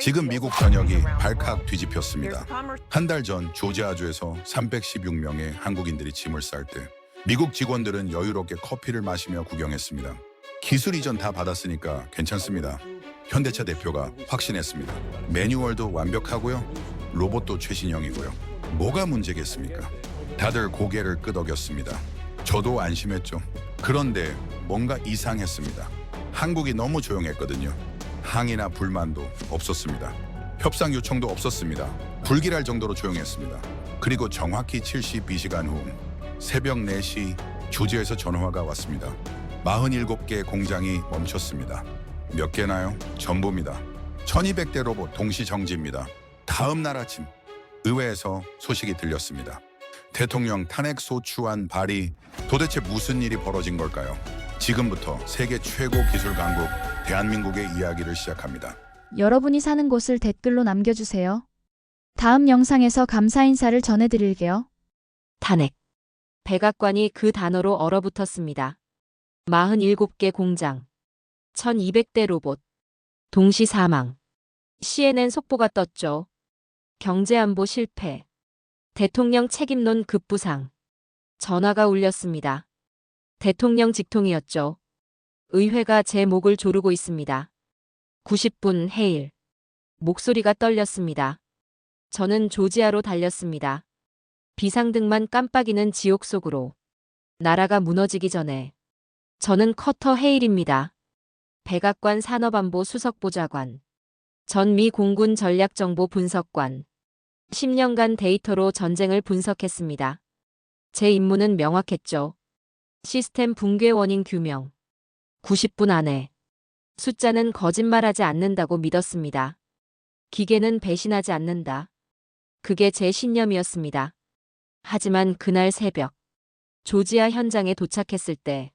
지금 미국 전역이 발칵 뒤집혔습니다. 한 달 전 조지아주에서 316명의 한국인들이 짐을 쌀 때 미국 직원들은 여유롭게 커피를 마시며 구경했습니다. 기술 이전 다 받았으니까 괜찮습니다. 현대차 대표가 확신했습니다. 매뉴얼도 완벽하고요. 로봇도 최신형이고요. 뭐가 문제겠습니까? 다들 고개를 끄덕였습니다. 저도 안심했죠. 그런데 뭔가 이상했습니다. 한국이 너무 조용했거든요. 항의나 불만도 없었습니다. 협상 요청도 없었습니다. 불길할 정도로 조용했습니다. 그리고 정확히 72시간 후 새벽 4시 조지아에서 전화가 왔습니다. 47개 공장이 멈췄습니다. 몇 개나요? 전부입니다. 1200대 로봇 동시 정지입니다. 다음 날 아침 의회에서 소식이 들렸습니다. 대통령 탄핵 소추안 발의. 도대체 무슨 일이 벌어진 걸까요? 지금부터 세계 최고 기술 강국 대한민국의 이야기를 시작합니다. 여러분이 사는 곳을 댓글로 남겨주세요. 다음 영상에서 감사 인사를 전해드릴게요. 탄핵. 백악관이 그 단어로 얼어붙었습니다. 47개 공장, 1200대 로봇, 동시 사망. CNN 속보가 떴죠. 경제안보 실패. 대통령 책임론 급부상. 전화가 울렸습니다. 대통령 직통이었죠. 의회가 제 목을 조르고 있습니다. 90분 해일. 목소리가 떨렸습니다. 저는 조지아로 달렸습니다. 비상등만 깜빡이는 지옥 속으로. 나라가 무너지기 전에. 저는 커터 해일입니다. 백악관 산업안보 수석보좌관. 전 미 공군 전략정보 분석관. 10년간 데이터로 전쟁을 분석했습니다. 제 임무는 명확했죠. 시스템 붕괴 원인 규명. 90분 안에. 숫자는 거짓말하지 않는다고 믿었습니다. 기계는 배신하지 않는다. 그게 제 신념이었습니다. 하지만 그날 새벽, 조지아 현장에 도착했을 때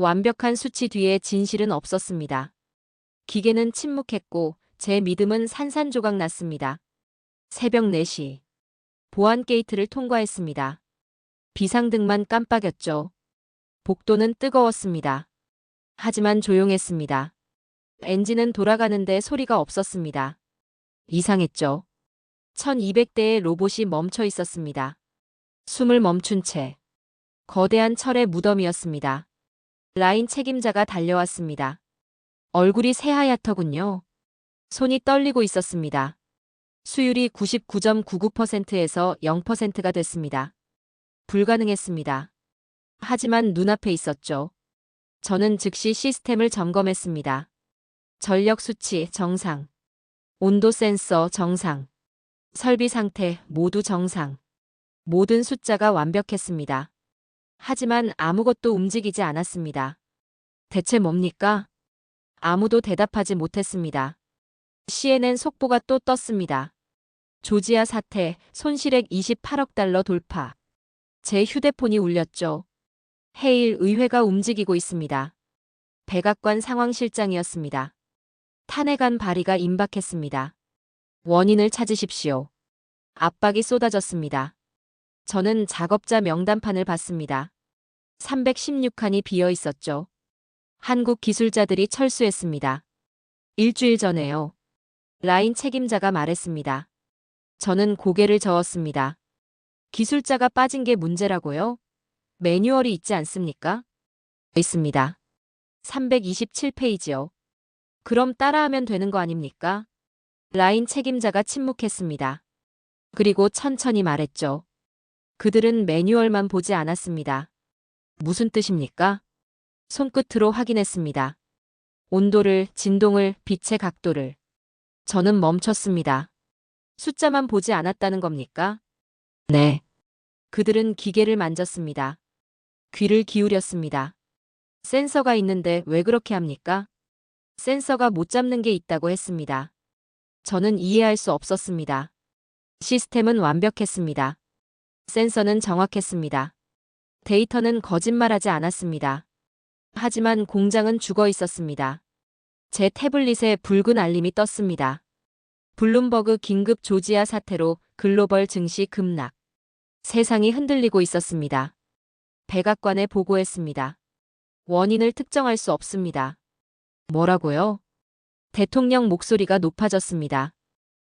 완벽한 수치 뒤에 진실은 없었습니다. 기계는 침묵했고 제 믿음은 산산조각 났습니다. 새벽 4시. 보안 게이트를 통과했습니다. 비상등만 깜빡였죠. 복도는 뜨거웠습니다. 하지만 조용했습니다. 엔진은 돌아가는데 소리가 없었습니다. 이상했죠. 1200대의 로봇이 멈춰 있었습니다. 숨을 멈춘 채. 거대한 철의 무덤이었습니다. 라인 책임자가 달려왔습니다. 얼굴이 새하얗더군요. 손이 떨리고 있었습니다. 수율이 99.99%에서 0%가 됐습니다. 불가능했습니다. 하지만 눈앞에 있었죠. 저는 즉시 시스템을 점검했습니다. 전력 수치 정상. 온도 센서 정상. 설비 상태 모두 정상. 모든 숫자가 완벽했습니다. 하지만 아무것도 움직이지 않았습니다. 대체 뭡니까? 아무도 대답하지 못했습니다. CNN 속보가 또 떴습니다. 조지아 사태, 손실액 28억 달러 돌파. 제 휴대폰이 울렸죠. 해일 의회가 움직이고 있습니다. 백악관 상황실장이었습니다. 탄핵안 발의가 임박했습니다. 원인을 찾으십시오. 압박이 쏟아졌습니다. 저는 작업자 명단판을 봤습니다. 316칸이 비어 있었죠. 한국 기술자들이 철수했습니다. 일주일 전에요. 라인 책임자가 말했습니다. 저는 고개를 저었습니다. 기술자가 빠진 게 문제라고요? 매뉴얼이 있지 않습니까? 있습니다. 327페이지요. 그럼 따라하면 되는 거 아닙니까? 라인 책임자가 침묵했습니다. 그리고 천천히 말했죠. 그들은 매뉴얼만 보지 않았습니다. 무슨 뜻입니까? 손끝으로 확인했습니다. 온도를, 진동을, 빛의 각도를. 저는 멈췄습니다. 숫자만 보지 않았다는 겁니까? 네. 그들은 기계를 만졌습니다. 귀를 기울였습니다. 센서가 있는데 왜 그렇게 합니까? 센서가 못 잡는 게 있다고 했습니다. 저는 이해할 수 없었습니다. 시스템은 완벽했습니다. 센서는 정확했습니다. 데이터는 거짓말하지 않았습니다. 하지만 공장은 죽어 있었습니다. 제 태블릿에 붉은 알림이 떴습니다. 블룸버그 긴급 조지아 사태로 글로벌 증시 급락. 세상이 흔들리고 있었습니다. 백악관에 보고했습니다. 원인을 특정할 수 없습니다. 뭐라고요? 대통령 목소리가 높아졌습니다.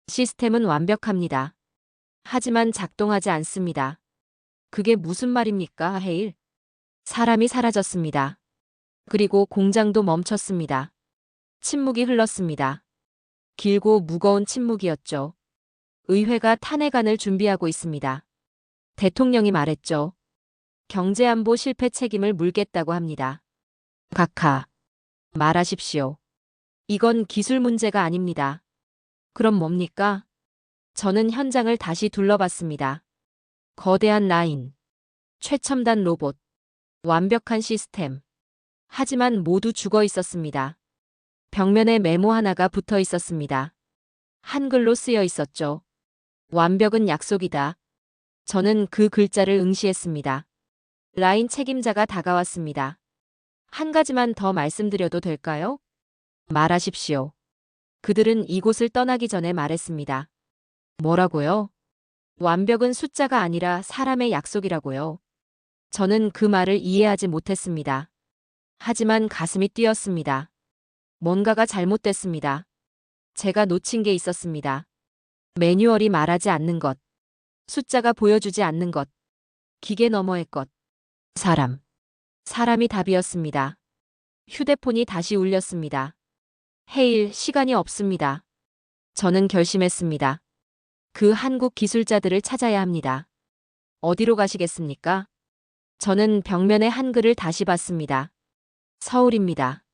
시스템은 완벽합니다. 하지만 작동하지 않습니다. 그게 무슨 말입니까, 헤일? 사람이 사라졌습니다. 그리고 공장도 멈췄습니다. 침묵이 흘렀습니다. 길고 무거운 침묵이었죠. 의회가 탄핵안을 준비하고 있습니다. 대통령이 말했죠. 경제안보 실패 책임을 물겠다고 합니다. 각하, 말하십시오. 이건 기술 문제가 아닙니다. 그럼 뭡니까? 저는 현장을 다시 둘러봤습니다. 거대한 라인, 최첨단 로봇, 완벽한 시스템. 하지만 모두 죽어 있었습니다. 벽면에 메모 하나가 붙어 있었습니다. 한글로 쓰여 있었죠. 완벽은 약속이다. 저는 그 글자를 응시했습니다. 라인 책임자가 다가왔습니다. 한 가지만 더 말씀드려도 될까요? 말하십시오. 그들은 이곳을 떠나기 전에 말했습니다. 뭐라고요? 완벽은 숫자가 아니라 사람의 약속이라고요. 저는 그 말을 이해하지 못했습니다. 하지만 가슴이 뛰었습니다. 뭔가가 잘못됐습니다. 제가 놓친 게 있었습니다. 매뉴얼이 말하지 않는 것, 숫자가 보여주지 않는 것, 기계 너머의 것, 사람. 사람이 답이었습니다. 휴대폰이 다시 울렸습니다. 헤일, 시간이 없습니다. 저는 결심했습니다. 그 한국 기술자들을 찾아야 합니다. 어디로 가시겠습니까? 저는 벽면에 한글을 다시 봤습니다. 서울입니다.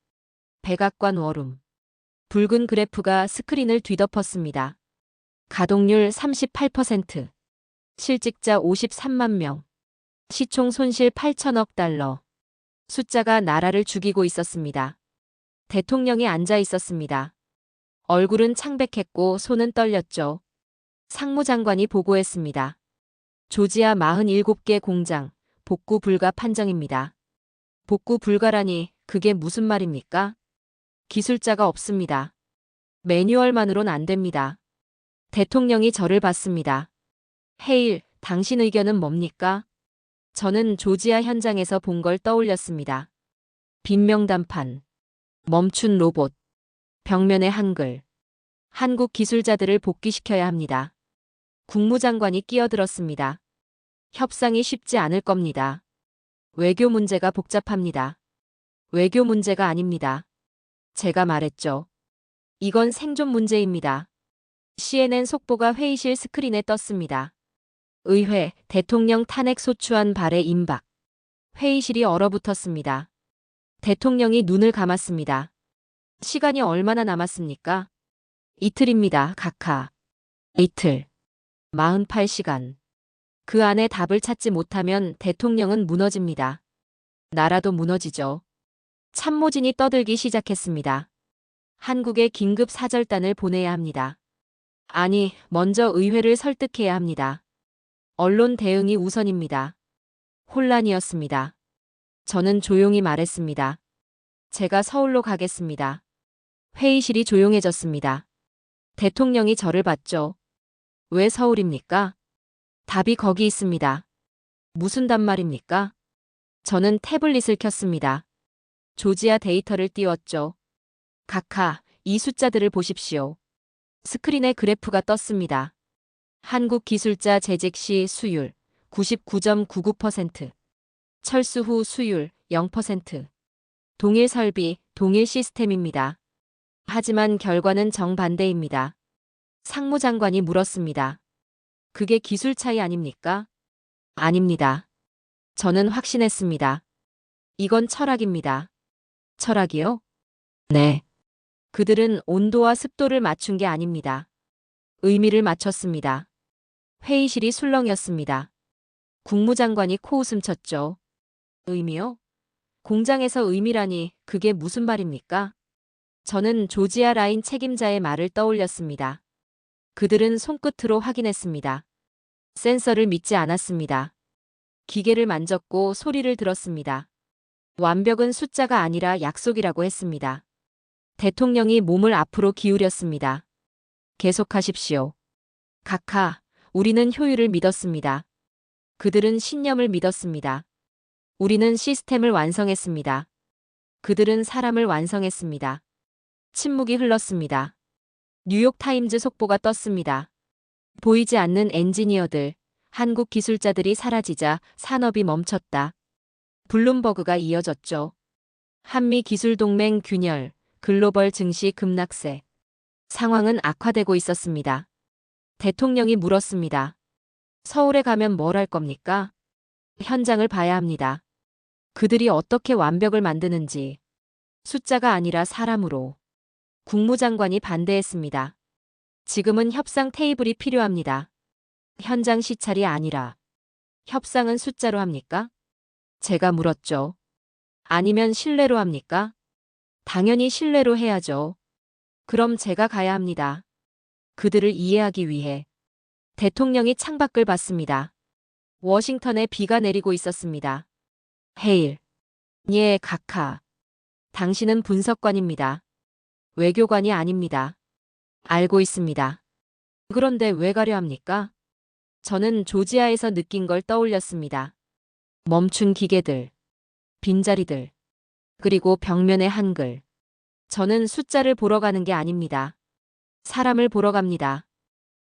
백악관 워룸. 붉은 그래프가 스크린을 뒤덮었습니다. 가동률 38%. 실직자 53만 명. 시총 손실 8천억 달러. 숫자가 나라를 죽이고 있었습니다. 대통령이 앉아 있었습니다. 얼굴은 창백했고 손은 떨렸죠. 상무장관이 보고했습니다. 조지아 47개 공장, 복구 불가 판정입니다. 복구 불가라니 그게 무슨 말입니까? 기술자가 없습니다. 매뉴얼만으론 안 됩니다. 대통령이 저를 봤습니다. 헤일, 당신 의견은 뭡니까? 저는 조지아 현장에서 본 걸 떠올렸습니다. 빈명단판, 멈춘 로봇, 벽면의 한글. 한국 기술자들을 복귀시켜야 합니다. 국무장관이 끼어들었습니다. 협상이 쉽지 않을 겁니다. 외교 문제가 복잡합니다. 외교 문제가 아닙니다. 제가 말했죠. 이건 생존 문제입니다. CNN 속보가 회의실 스크린에 떴습니다. 의회, 대통령 탄핵 소추안 발의 임박. 회의실이 얼어붙었습니다. 대통령이 눈을 감았습니다. 시간이 얼마나 남았습니까? 이틀입니다, 각하. 이틀. 48시간. 그 안에 답을 찾지 못하면 대통령은 무너집니다. 나라도 무너지죠. 참모진이 떠들기 시작했습니다. 한국에 긴급 사절단을 보내야 합니다. 아니, 먼저 의회를 설득해야 합니다. 언론 대응이 우선입니다. 혼란이었습니다. 저는 조용히 말했습니다. 제가 서울로 가겠습니다. 회의실이 조용해졌습니다. 대통령이 저를 봤죠. 왜 서울입니까? 답이 거기 있습니다. 무슨 답말입니까? 저는 태블릿을 켰습니다. 조지아 데이터를 띄웠죠. 각하, 이 숫자들을 보십시오. 스크린에 그래프가 떴습니다. 한국 기술자 재직 시 수율 99.99%, 철수 후 수율 0%. 동일 설비, 동일 시스템입니다. 하지만 결과는 정반대입니다. 상무장관이 물었습니다. 그게 기술 차이 아닙니까? 아닙니다. 저는 확신했습니다. 이건 철학입니다. 철학이요? 네. 그들은 온도와 습도를 맞춘 게 아닙니다. 의미를 맞췄습니다. 회의실이 술렁였습니다. 국무장관이 코웃음 쳤죠. 의미요? 공장에서 의미라니 그게 무슨 말입니까? 저는 조지아 라인 책임자의 말을 떠올렸습니다. 그들은 손끝으로 확인했습니다. 센서를 믿지 않았습니다. 기계를 만졌고 소리를 들었습니다. 완벽은 숫자가 아니라 약속이라고 했습니다. 대통령이 몸을 앞으로 기울였습니다. 계속하십시오. 각하, 우리는 효율을 믿었습니다. 그들은 신념을 믿었습니다. 우리는 시스템을 완성했습니다. 그들은 사람을 완성했습니다. 침묵이 흘렀습니다. 뉴욕타임즈 속보가 떴습니다. 보이지 않는 엔지니어들, 한국 기술자들이 사라지자 산업이 멈췄다. 블룸버그가 이어졌죠. 한미 기술동맹 균열, 글로벌 증시 급락세. 상황은 악화되고 있었습니다. 대통령이 물었습니다. 서울에 가면 뭘 할 겁니까? 현장을 봐야 합니다. 그들이 어떻게 완벽을 만드는지. 숫자가 아니라 사람으로. 국무장관이 반대했습니다. 지금은 협상 테이블이 필요합니다. 현장 시찰이 아니라. 협상은 숫자로 합니까? 제가 물었죠. 아니면 신뢰로 합니까? 당연히 신뢰로 해야죠. 그럼 제가 가야 합니다. 그들을 이해하기 위해. 대통령이 창밖을 봤습니다. 워싱턴에 비가 내리고 있었습니다. 헤일. 예, 각하. 당신은 분석관입니다. 외교관이 아닙니다. 알고 있습니다. 그런데 왜 가려 합니까? 저는 조지아에서 느낀 걸 떠올렸습니다. 멈춘 기계들, 빈자리들, 그리고 벽면의 한글. 저는 숫자를 보러 가는 게 아닙니다. 사람을 보러 갑니다.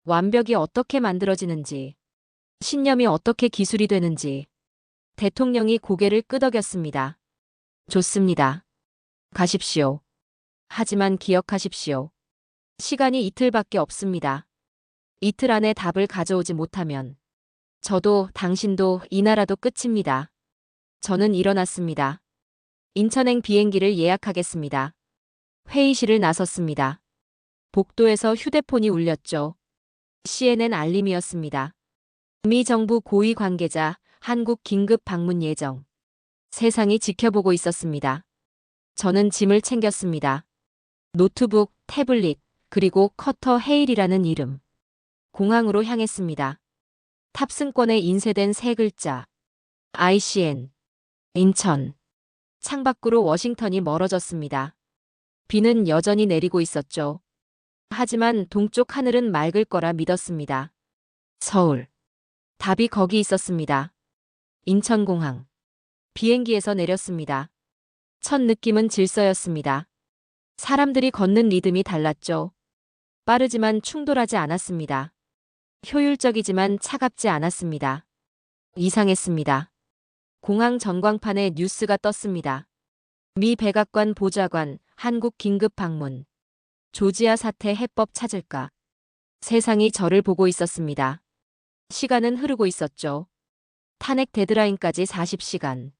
완벽이 어떻게 만들어지는지, 신념이 어떻게 기술이 되는지. 대통령이 고개를 끄덕였습니다. 좋습니다. 가십시오. 하지만 기억하십시오. 시간이 이틀밖에 없습니다. 이틀 안에 답을 가져오지 못하면 저도 당신도 이 나라도 끝입니다. 저는 일어났습니다. 인천행 비행기를 예약하겠습니다. 회의실을 나섰습니다. 복도에서 휴대폰이 울렸죠. CNN 알림이었습니다. 미 정부 고위 관계자 한국 긴급 방문 예정. 세상이 지켜보고 있었습니다. 저는 짐을 챙겼습니다. 노트북, 태블릿, 그리고 커터 헤일이라는 이름. 공항으로 향했습니다. 탑승권에 인쇄된 세 글자. ICN. 인천. 창밖으로 워싱턴이 멀어졌습니다. 비는 여전히 내리고 있었죠. 하지만 동쪽 하늘은 맑을 거라 믿었습니다. 서울. 답이 거기 있었습니다. 인천공항. 비행기에서 내렸습니다. 첫 느낌은 질서였습니다. 사람들이 걷는 리듬이 달랐죠. 빠르지만 충돌하지 않았습니다. 효율적이지만 차갑지 않았습니다. 이상했습니다. 공항 전광판에 뉴스가 떴습니다. 미 백악관 보좌관, 한국 긴급 방문. 조지아 사태 해법 찾을까? 세상이 저를 보고 있었습니다. 시간은 흐르고 있었죠. 탄핵 데드라인까지 40시간.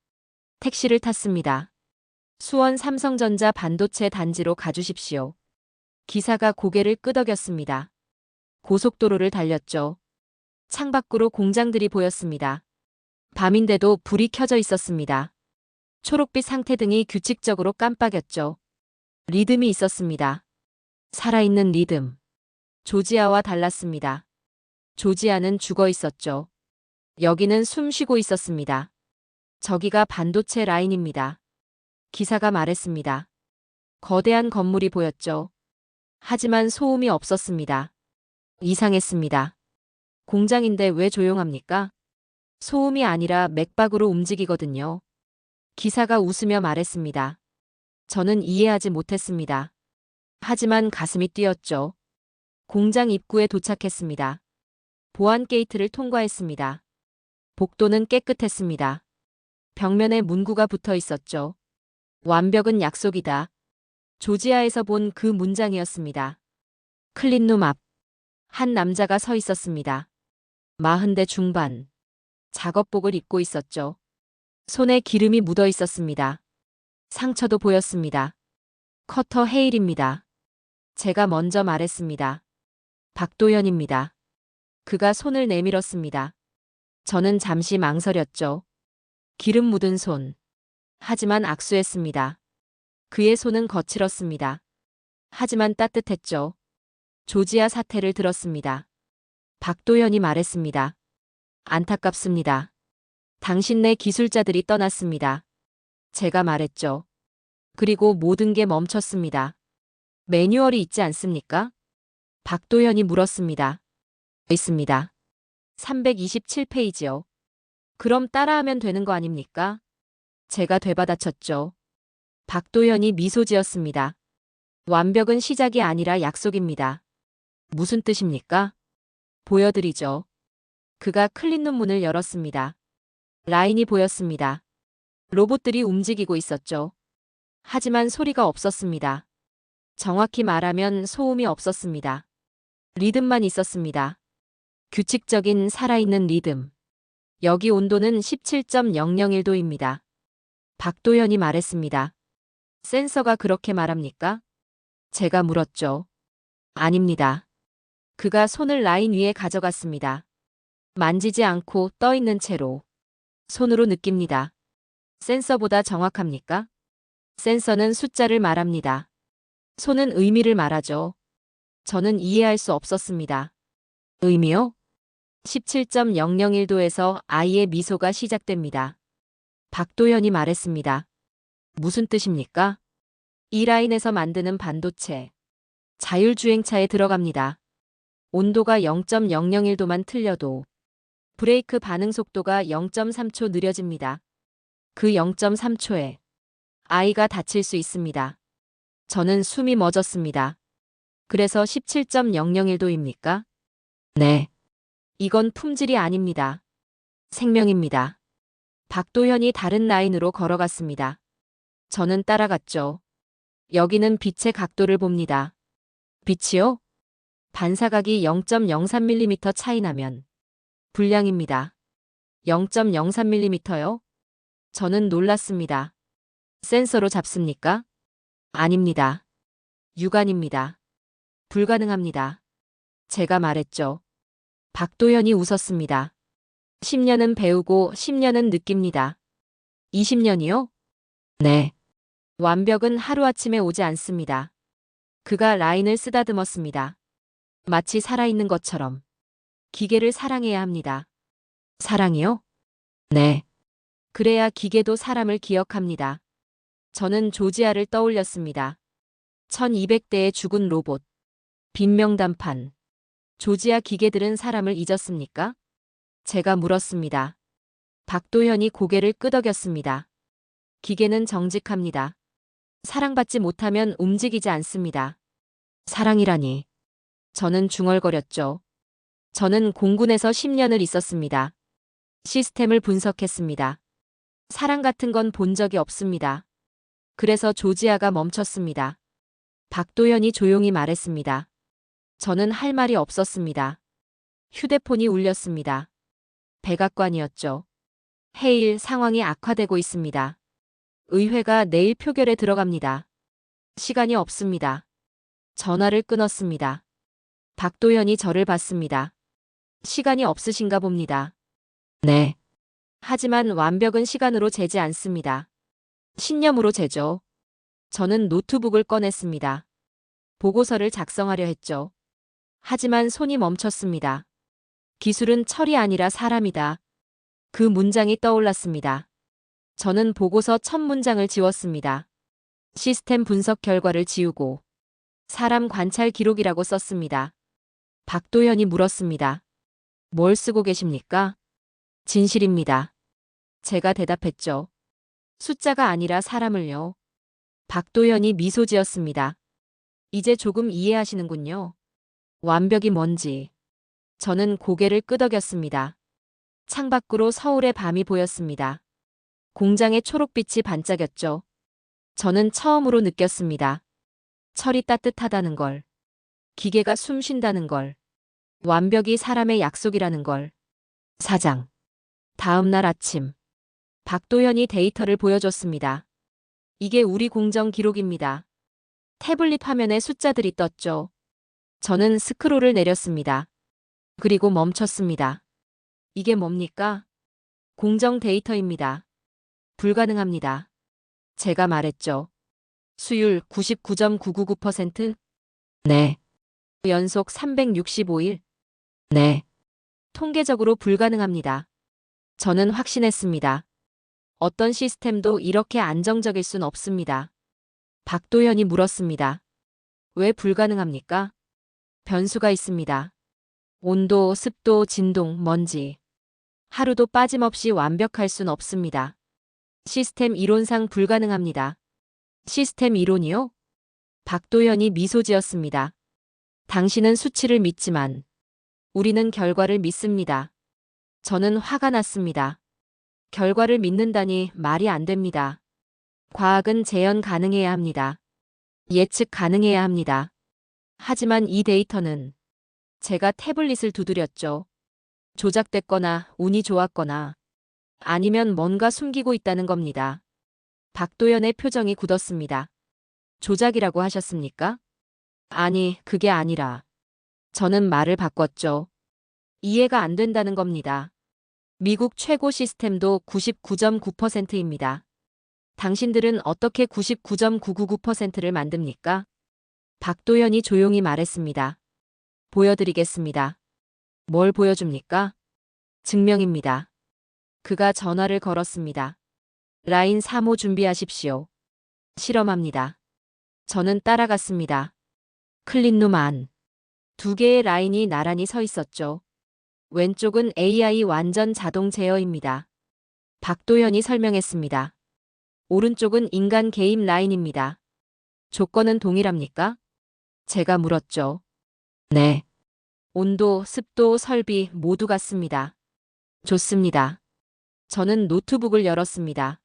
택시를 탔습니다. 수원 삼성전자 반도체 단지로 가주십시오. 기사가 고개를 끄덕였습니다. 고속도로를 달렸죠. 창밖으로 공장들이 보였습니다. 밤인데도 불이 켜져 있었습니다. 초록빛 상태등이 규칙적으로 깜빡였죠. 리듬이 있었습니다. 살아있는 리듬. 조지아와 달랐습니다. 조지아는 죽어 있었죠. 여기는 숨 쉬고 있었습니다. 저기가 반도체 라인입니다. 기사가 말했습니다. 거대한 건물이 보였죠. 하지만 소음이 없었습니다. 이상했습니다. 공장인데 왜 조용합니까? 소음이 아니라 맥박으로 움직이거든요. 기사가 웃으며 말했습니다. 저는 이해하지 못했습니다. 하지만 가슴이 뛰었죠. 공장 입구에 도착했습니다. 보안 게이트를 통과했습니다. 복도는 깨끗했습니다. 벽면에 문구가 붙어 있었죠. 완벽은 약속이다. 조지아에서 본 그 문장이었습니다. 클린룸 앞. 한 남자가 서 있었습니다. 40대 중반. 작업복을 입고 있었죠. 손에 기름이 묻어 있었습니다. 상처도 보였습니다. 커터 헤일입니다. 제가 먼저 말했습니다. 박도현입니다. 그가 손을 내밀었습니다. 저는 잠시 망설였죠. 기름 묻은 손. 하지만 악수했습니다. 그의 손은 거칠었습니다. 하지만 따뜻했죠. 조지아 사태를 들었습니다. 박도현이 말했습니다. 안타깝습니다. 당신네 기술자들이 떠났습니다. 제가 말했죠. 그리고 모든 게 멈췄습니다. 매뉴얼이 있지 않습니까? 박도현이 물었습니다. 있습니다. 327페이지요. 그럼 따라하면 되는 거 아닙니까? 제가 되받아쳤죠. 박도현이 미소 지었습니다. 완벽은 시작이 아니라 약속입니다. 무슨 뜻입니까? 보여드리죠. 그가 클린룸 문을 열었습니다. 라인이 보였습니다. 로봇들이 움직이고 있었죠. 하지만 소리가 없었습니다. 정확히 말하면 소음이 없었습니다. 리듬만 있었습니다. 규칙적인 살아있는 리듬. 여기 온도는 17.001도입니다. 박도현이 말했습니다. 센서가 그렇게 말합니까? 제가 물었죠. 아닙니다. 그가 손을 라인 위에 가져갔습니다. 만지지 않고 떠 있는 채로. 손으로 느낍니다. 센서보다 정확합니까? 센서는 숫자를 말합니다. 손은 의미를 말하죠. 저는 이해할 수 없었습니다. 의미요? 17.001도에서 아이의 미소가 시작됩니다. 박도현이 말했습니다. 무슨 뜻입니까? 이 라인에서 만드는 반도체. 자율주행차에 들어갑니다. 온도가 0.001도만 틀려도 브레이크 반응 속도가 0.3초 느려집니다. 그 0.3초에 아이가 다칠 수 있습니다. 저는 숨이 멎었습니다. 그래서 17.001도입니까? 네. 이건 품질이 아닙니다. 생명입니다. 박도현이 다른 라인으로 걸어갔습니다. 저는 따라갔죠. 여기는 빛의 각도를 봅니다. 빛이요? 반사각이 0.03mm 차이 나면 불량입니다. 0.03mm요? 저는 놀랐습니다. 센서로 잡습니까? 아닙니다. 유관입니다. 불가능합니다. 제가 말했죠. 박도현이 웃었습니다. 10년은 배우고 10년은 느낍니다. 20년이요? 네. 완벽은 하루아침에 오지 않습니다. 그가 라인을 쓰다듬었습니다. 마치 살아있는 것처럼. 기계를 사랑해야 합니다. 사랑이요? 네. 그래야 기계도 사람을 기억합니다. 저는 조지아를 떠올렸습니다. 1200대의 죽은 로봇. 빈명단판. 조지아 기계들은 사람을 잊었습니까? 제가 물었습니다. 박도현이 고개를 끄덕였습니다. 기계는 정직합니다. 사랑받지 못하면 움직이지 않습니다. 사랑이라니. 저는 중얼거렸죠. 저는 공군에서 10년을 있었습니다. 시스템을 분석했습니다. 사랑 같은 건 본 적이 없습니다. 그래서 조지아가 멈췄습니다. 박도현이 조용히 말했습니다. 저는 할 말이 없었습니다. 휴대폰이 울렸습니다. 백악관이었죠. 해일 상황이 악화되고 있습니다. 의회가 내일 표결에 들어갑니다. 시간이 없습니다. 전화를 끊었습니다. 박도현이 저를 봤습니다. 시간이 없으신가 봅니다. 네. 하지만 완벽은 시간으로 재지 않습니다. 신념으로 재죠. 저는 노트북을 꺼냈습니다. 보고서를 작성하려 했죠. 하지만 손이 멈췄습니다. 기술은 철이 아니라 사람이다. 그 문장이 떠올랐습니다. 저는 보고서 첫 문장을 지웠습니다. 시스템 분석 결과를 지우고 사람 관찰 기록이라고 썼습니다. 박도현이 물었습니다. 뭘 쓰고 계십니까? 진실입니다. 제가 대답했죠. 숫자가 아니라 사람을요. 박도현이 미소 지었습니다. 이제 조금 이해하시는군요. 완벽이 뭔지. 저는 고개를 끄덕였습니다. 창밖으로 서울의 밤이 보였습니다. 공장의 초록빛이 반짝였죠. 저는 처음으로 느꼈습니다. 철이 따뜻하다는 걸. 기계가 숨 쉰다는 걸. 완벽이 사람의 약속이라는 걸. 사장. 다음 날 아침. 박도현이 데이터를 보여줬습니다. 이게 우리 공정 기록입니다. 태블릿 화면에 숫자들이 떴죠. 저는 스크롤을 내렸습니다. 그리고 멈췄습니다. 이게 뭡니까? 공정 데이터입니다. 불가능합니다. 제가 말했죠. 수율 99.999%? 네. 연속 365일? 네. 통계적으로 불가능합니다. 저는 확신했습니다. 어떤 시스템도 이렇게 안정적일 순 없습니다. 박도현이 물었습니다. 왜 불가능합니까? 변수가 있습니다. 온도, 습도, 진동, 먼지. 하루도 빠짐없이 완벽할 순 없습니다. 시스템 이론상 불가능합니다. 시스템 이론이요? 박도현이 미소 지었습니다. 당신은 수치를 믿지만 우리는 결과를 믿습니다. 저는 화가 났습니다. 결과를 믿는다니 말이 안 됩니다. 과학은 재현 가능해야 합니다. 예측 가능해야 합니다. 하지만 이 데이터는 제가 태블릿을 두드렸죠. 조작됐거나 운이 좋았거나 아니면 뭔가 숨기고 있다는 겁니다. 박도연의 표정이 굳었습니다. 조작이라고 하셨습니까? 아니, 그게 아니라 저는 말을 바꿨죠. 이해가 안 된다는 겁니다. 미국 최고 시스템도 99.9%입니다. 당신들은 어떻게 99.999%를 만듭니까? 박도현이 조용히 말했습니다. 보여드리겠습니다. 뭘 보여줍니까? 증명입니다. 그가 전화를 걸었습니다. 라인 3호 준비하십시오. 실험합니다. 저는 따라갔습니다. 클린룸 안. 두 개의 라인이 나란히 서 있었죠. 왼쪽은 AI 완전 자동 제어입니다. 박도현이 설명했습니다. 오른쪽은 인간 개입 라인입니다. 조건은 동일합니까? 제가 물었죠. 네. 온도, 습도, 설비 모두 같습니다. 좋습니다. 저는 노트북을 열었습니다.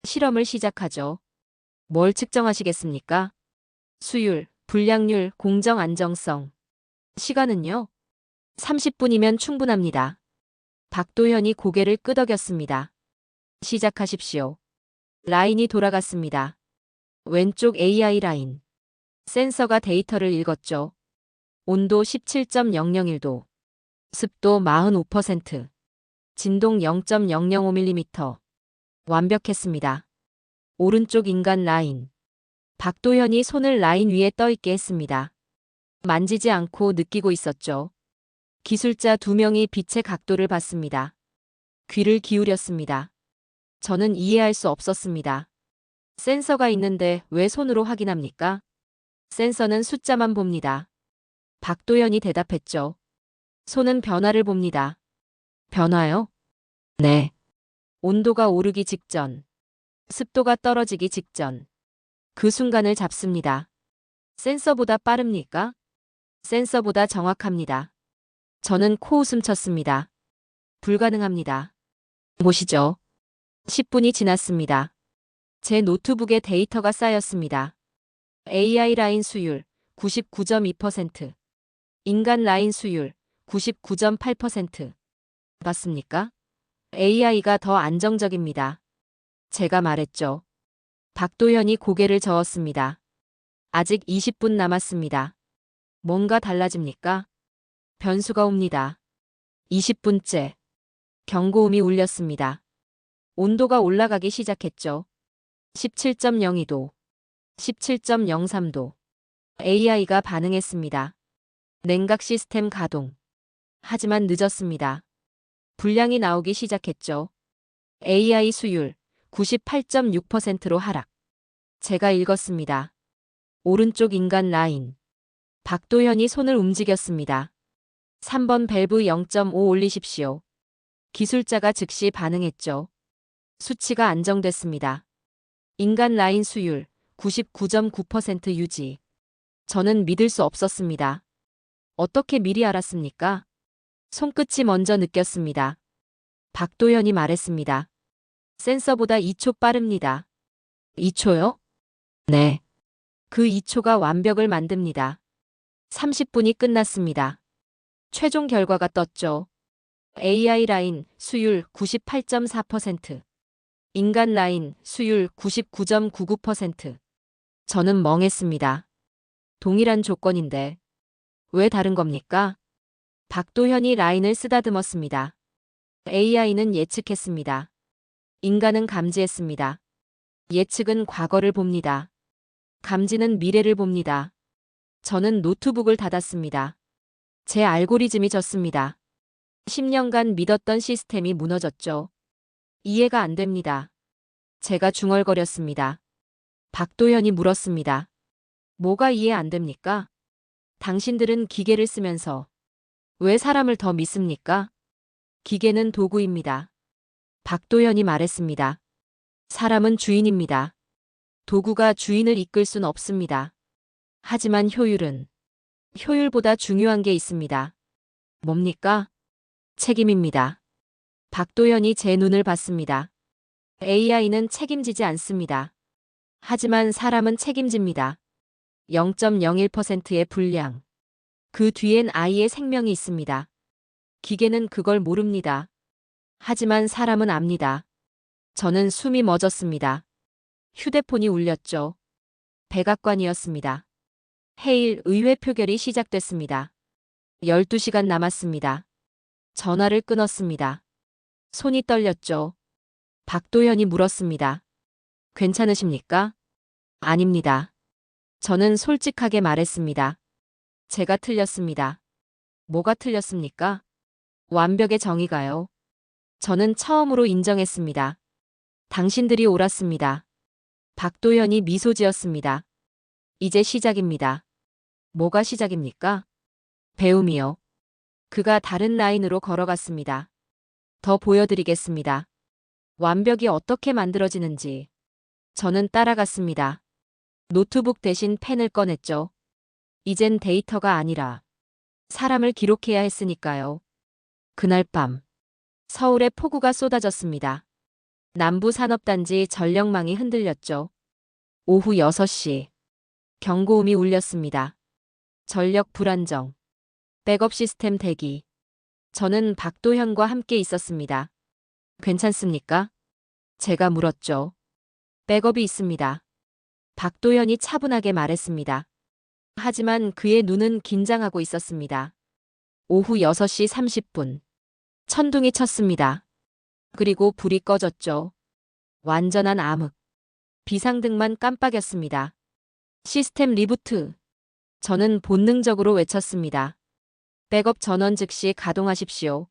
실험을 시작하죠. 뭘 측정하시겠습니까? 수율, 불량률, 공정 안정성. 시간은요? 30분이면 충분합니다. 박도현이 고개를 끄덕였습니다. 시작하십시오. 라인이 돌아갔습니다. 왼쪽 AI 라인. 센서가 데이터를 읽었죠. 온도 17.001도. 습도 45%. 진동 0.005mm. 완벽했습니다. 오른쪽 인간 라인. 박도현이 손을 라인 위에 떠있게 했습니다. 만지지 않고 느끼고 있었죠. 기술자 2명이 빛의 각도를 봤습니다. 귀를 기울였습니다. 저는 이해할 수 없었습니다. 센서가 있는데 왜 손으로 확인합니까? 센서는 숫자만 봅니다. 박도현이 대답했죠. 손은 변화를 봅니다. 변화요? 네. 온도가 오르기 직전. 습도가 떨어지기 직전. 그 순간을 잡습니다. 센서보다 빠릅니까? 센서보다 정확합니다. 저는 코웃음 쳤습니다. 불가능합니다. 보시죠. 10분이 지났습니다. 제 노트북에 데이터가 쌓였습니다. AI 라인 수율 99.2%. 인간 라인 수율 99.8%. 맞습니까? AI가 더 안정적입니다. 제가 말했죠. 박도현이 고개를 저었습니다. 아직 20분 남았습니다. 뭔가 달라집니까? 변수가 옵니다. 20분째. 경고음이 울렸습니다. 온도가 올라가기 시작했죠. 17.02도. 17.03도. AI가 반응했습니다. 냉각 시스템 가동. 하지만 늦었습니다. 불량이 나오기 시작했죠. AI 수율 98.6%로 하락. 제가 읽었습니다. 오른쪽 인간 라인. 박도현이 손을 움직였습니다. 3번 밸브 0.5 올리십시오. 기술자가 즉시 반응했죠. 수치가 안정됐습니다. 인간 라인 수율 99.9% 유지. 저는 믿을 수 없었습니다. 어떻게 미리 알았습니까? 손끝이 먼저 느꼈습니다. 박도현이 말했습니다. 센서보다 2초 빠릅니다. 2초요? 네. 그 2초가 완벽을 만듭니다. 30분이 끝났습니다. 최종 결과가 떴죠. AI 라인 수율 98.4%. 인간 라인 수율 99.99%. 저는 멍했습니다. 동일한 조건인데 왜 다른 겁니까? 박도현이 라인을 쓰다듬었습니다. AI는 예측했습니다. 인간은 감지했습니다. 예측은 과거를 봅니다. 감지는 미래를 봅니다. 저는 노트북을 닫았습니다. 제 알고리즘이 졌습니다. 10년간 믿었던 시스템이 무너졌죠. 이해가 안 됩니다. 제가 중얼거렸습니다. 박도현이 물었습니다. 뭐가 이해 안 됩니까? 당신들은 기계를 쓰면서 왜 사람을 더 믿습니까? 기계는 도구입니다. 박도현이 말했습니다. 사람은 주인입니다. 도구가 주인을 이끌 순 없습니다. 하지만 효율보다 중요한 게 있습니다. 뭡니까? 책임입니다. 박도현이 제 눈을 봤습니다. AI는 책임지지 않습니다. 하지만 사람은 책임집니다. 0.01%의 불량. 그 뒤엔 아이의 생명이 있습니다. 기계는 그걸 모릅니다. 하지만 사람은 압니다. 저는 숨이 멎었습니다. 휴대폰이 울렸죠. 백악관이었습니다. 해일 의회 표결이 시작됐습니다. 12시간 남았습니다. 전화를 끊었습니다. 손이 떨렸죠. 박도현이 물었습니다. 괜찮으십니까? 아닙니다. 저는 솔직하게 말했습니다. 제가 틀렸습니다. 뭐가 틀렸습니까? 완벽의 정의가요. 저는 처음으로 인정했습니다. 당신들이 옳았습니다. 박도현이 미소 지었습니다. 이제 시작입니다. 뭐가 시작입니까? 배움이요. 그가 다른 라인으로 걸어갔습니다. 더 보여드리겠습니다. 완벽이 어떻게 만들어지는지. 저는 따라갔습니다. 노트북 대신 펜을 꺼냈죠. 이젠 데이터가 아니라 사람을 기록해야 했으니까요. 그날 밤 서울에 폭우가 쏟아졌습니다. 남부산업단지 전력망이 흔들렸죠. 오후 6시 경고음이 울렸습니다. 전력 불안정. 백업 시스템 대기. 저는 박도현과 함께 있었습니다. 괜찮습니까? 제가 물었죠. 백업이 있습니다. 박도현이 차분하게 말했습니다. 하지만 그의 눈은 긴장하고 있었습니다. 오후 6시 30분. 천둥이 쳤습니다. 그리고 불이 꺼졌죠. 완전한 암흑. 비상등만 깜빡였습니다. 시스템 리부트. 저는 본능적으로 외쳤습니다. 백업 전원 즉시 가동하십시오.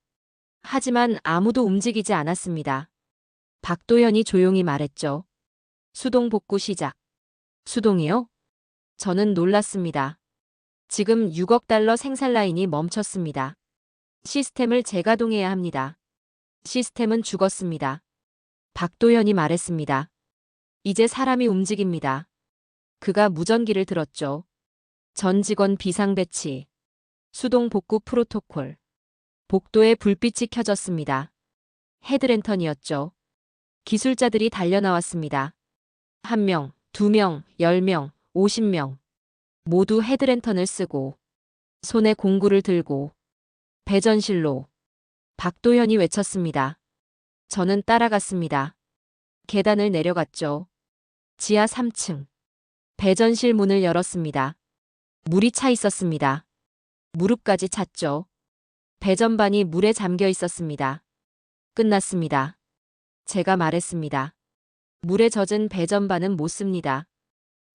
하지만 아무도 움직이지 않았습니다. 박도현이 조용히 말했죠. 수동 복구 시작. 수동이요? 저는 놀랐습니다. 지금 6억 달러 생산 라인이 멈췄습니다. 시스템을 재가동해야 합니다. 시스템은 죽었습니다. 박도현이 말했습니다. 이제 사람이 움직입니다. 그가 무전기를 들었죠. 전 직원 비상 배치. 수동 복구 프로토콜. 복도에 불빛이 켜졌습니다. 헤드랜턴이었죠. 기술자들이 달려나왔습니다. 1명, 2명, 10명, 50명. 모두 헤드랜턴을 쓰고 손에 공구를 들고 배전실로. 박도현이 외쳤습니다. 저는 따라갔습니다. 계단을 내려갔죠. 지하 3층. 배전실 문을 열었습니다. 물이 차 있었습니다. 무릎까지 찼죠. 배전반이 물에 잠겨 있었습니다. 끝났습니다. 제가 말했습니다. 물에 젖은 배전반은 못 씁니다.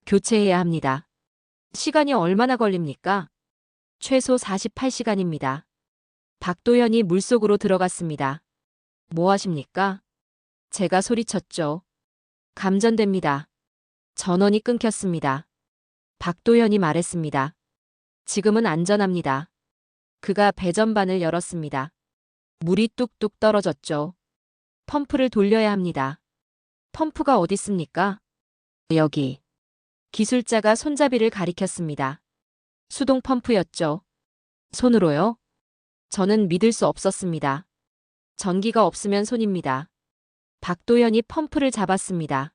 교체해야 합니다. 시간이 얼마나 걸립니까? 최소 48시간입니다. 박도현이 물속으로 들어갔습니다. 뭐 하십니까? 제가 소리쳤죠. 감전됩니다. 전원이 끊겼습니다. 박도현이 말했습니다. 지금은 안전합니다. 그가 배전반을 열었습니다. 물이 뚝뚝 떨어졌죠. 펌프를 돌려야 합니다. 펌프가 어디 있습니까? 여기. 기술자가 손잡이를 가리켰습니다. 수동 펌프였죠. 손으로요? 저는 믿을 수 없었습니다. 전기가 없으면 손입니다. 박도현이 펌프를 잡았습니다.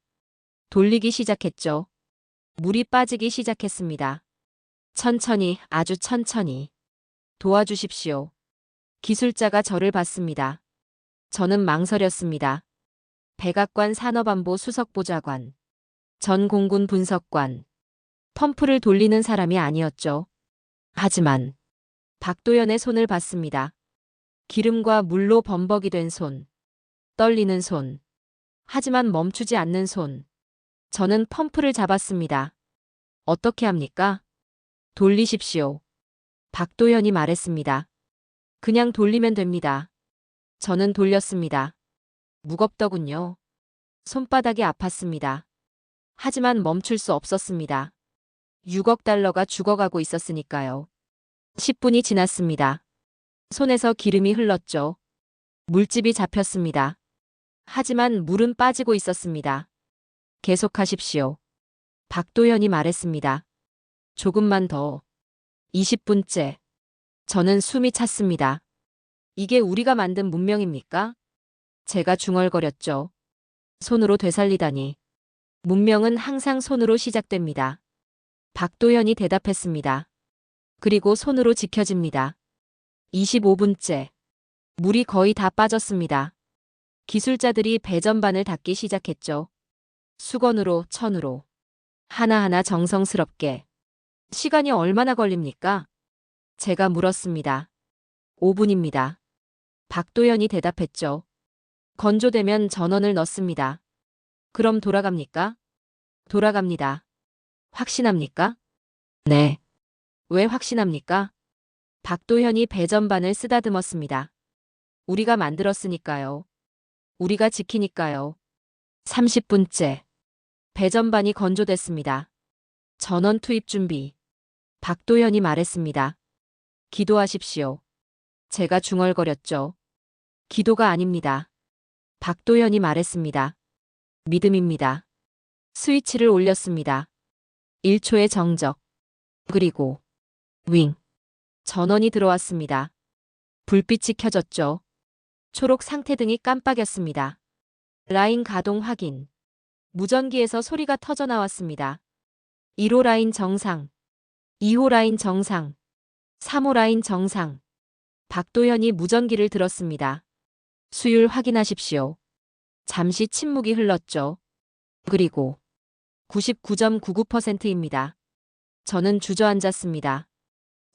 돌리기 시작했죠. 물이 빠지기 시작했습니다. 천천히, 아주 천천히. 도와주십시오. 기술자가 저를 봤습니다. 저는 망설였습니다. 백악관 산업안보 수석보좌관. 전 공군 분석관. 펌프를 돌리는 사람이 아니었죠. 하지만 박도현의 손을 봤습니다. 기름과 물로 범벅이 된 손. 떨리는 손. 하지만 멈추지 않는 손. 저는 펌프를 잡았습니다. 어떻게 합니까? 돌리십시오. 박도현이 말했습니다. 그냥 돌리면 됩니다. 저는 돌렸습니다. 무겁더군요. 손바닥이 아팠습니다. 하지만 멈출 수 없었습니다. 6억 달러가 죽어가고 있었으니까요. 10분이 지났습니다. 손에서 기름이 흘렀죠. 물집이 잡혔습니다. 하지만 물은 빠지고 있었습니다. 계속하십시오. 박도현이 말했습니다. 조금만 더. 20분째. 저는 숨이 찼습니다. 이게 우리가 만든 문명입니까? 제가 중얼거렸죠. 손으로 되살리다니. 문명은 항상 손으로 시작됩니다. 박도현이 대답했습니다. 그리고 손으로 지켜집니다. 25분째. 물이 거의 다 빠졌습니다. 기술자들이 배전반을 닫기 시작했죠. 수건으로, 천으로. 하나하나 정성스럽게. 시간이 얼마나 걸립니까? 제가 물었습니다. 5분입니다. 박도현이 대답했죠. 건조되면 전원을 넣습니다. 그럼 돌아갑니까? 돌아갑니다. 확신합니까? 네. 왜 확신합니까? 박도현이 배전반을 쓰다듬었습니다. 우리가 만들었으니까요. 우리가 지키니까요. 30분째. 배전반이 건조됐습니다. 전원 투입 준비. 박도현이 말했습니다. 기도하십시오. 제가 중얼거렸죠. 기도가 아닙니다. 박도현이 말했습니다. 믿음입니다. 스위치를 올렸습니다. 1초의 정적. 그리고 윙. 전원이 들어왔습니다. 불빛이 켜졌죠. 초록 상태등이 깜빡였습니다. 라인 가동 확인. 무전기에서 소리가 터져 나왔습니다. 1호 라인 정상. 2호 라인 정상. 3호 라인 정상. 박도현이 무전기를 들었습니다. 수율 확인하십시오. 잠시 침묵이 흘렀죠. 그리고 99.99%입니다. 저는 주저앉았습니다.